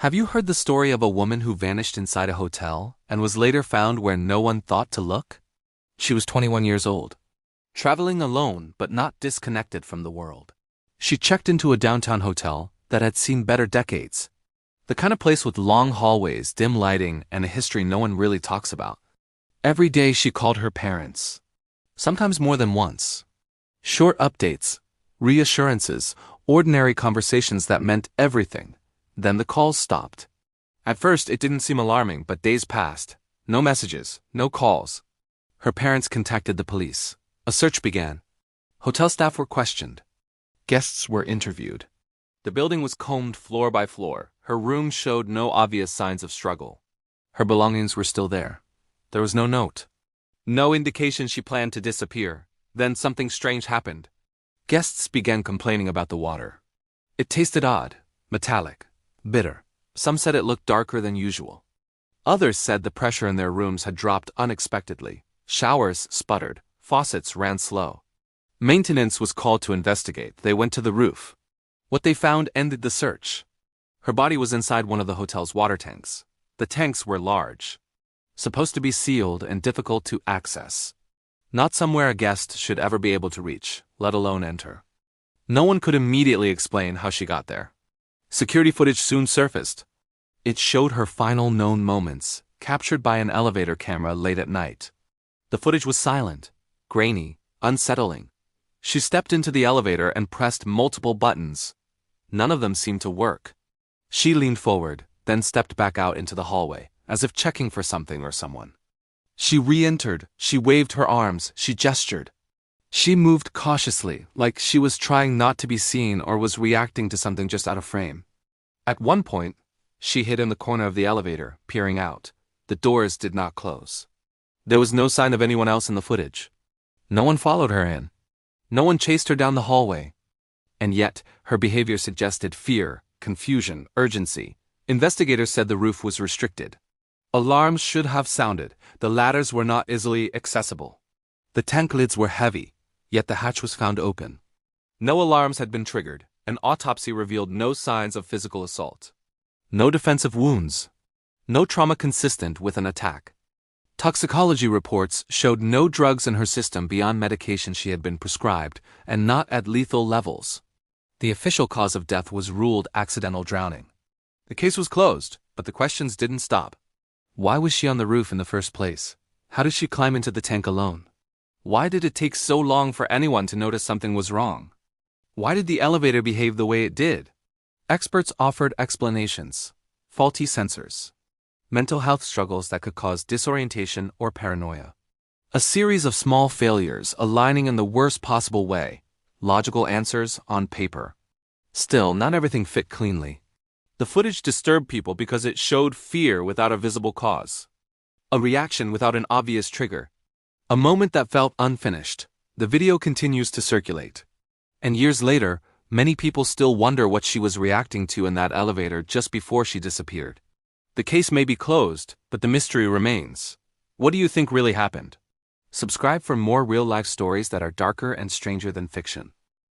Have you heard the story of a woman who vanished inside a hotel and was later found where no one thought to look? She was 21 years old, traveling alone but not disconnected from the world. She checked into a downtown hotel that had seen better decades. The kind of place with long hallways, dim lighting, and a history no one really talks about. Every day she called her parents, sometimes more than once. Short updates, reassurances, ordinary conversations that meant everything. Then the calls stopped. At first it didn't seem alarming, but days passed. No messages, no calls. Her parents contacted the police. A search began. Hotel staff were questioned. Guests were interviewed. The building was combed floor by floor. Her room showed no obvious signs of struggle. Her belongings were still there. There was no note. No indication she planned to disappear. Then something strange happened. Guests began complaining about the water. It tasted odd, metallic, bitter. Some said it looked darker than usual. Others said the pressure in their rooms had dropped unexpectedly. Showers sputtered. Faucets ran slow. Maintenance was called to investigate. They went to the roof. What they found ended the search. Her body was inside one of the hotel's water tanks. The tanks were large, supposed to be sealed and difficult to access. Not somewhere a guest should ever be able to reach, let alone enter. No one could immediately explain how she got there. Security footage soon surfaced. It showed her final known moments, captured by an elevator camera late at night. The footage was silent, grainy, unsettling. She stepped into the elevator and pressed multiple buttons. None of them seemed to work. She leaned forward, then stepped back out into the hallway, as if checking for something or someone. She re-entered, she waved her arms, she gestured. She moved cautiously, like she was trying not to be seen or was reacting to something just out of frame. At one point, she hid in the corner of the elevator, peering out. The doors did not close. There was no sign of anyone else in the footage. No one followed her in. No one chased her down the hallway. And yet, her behavior suggested fear, confusion, urgency. Investigators said the roof was restricted. Alarms should have sounded. The ladders were not easily accessible. The tank lids were heavy, yet the hatch was found open. No alarms had been triggered. An autopsy revealed no signs of physical assault. No defensive wounds. No trauma consistent with an attack. Toxicology reports showed no drugs in her system beyond medication she had been prescribed, and not at lethal levels. The official cause of death was ruled accidental drowning. The case was closed, but the questions didn't stop. Why was she on the roof in the first place? How did she climb into the tank alone? Why did it take so long for anyone to notice something was wrong? Why did the elevator behave the way it did? Experts offered explanations. Faulty sensors. Mental health struggles that could cause disorientation or paranoia. A series of small failures aligning in the worst possible way. Logical answers on paper. Still, not everything fit cleanly. The footage disturbed people because it showed fear without a visible cause. A reaction without an obvious trigger. A moment that felt unfinished. The video continues to circulate. And years later, many people still wonder what she was reacting to in that elevator just before she disappeared. The case may be closed, but the mystery remains. What do you think really happened? Subscribe for more real-life stories that are darker and stranger than fiction.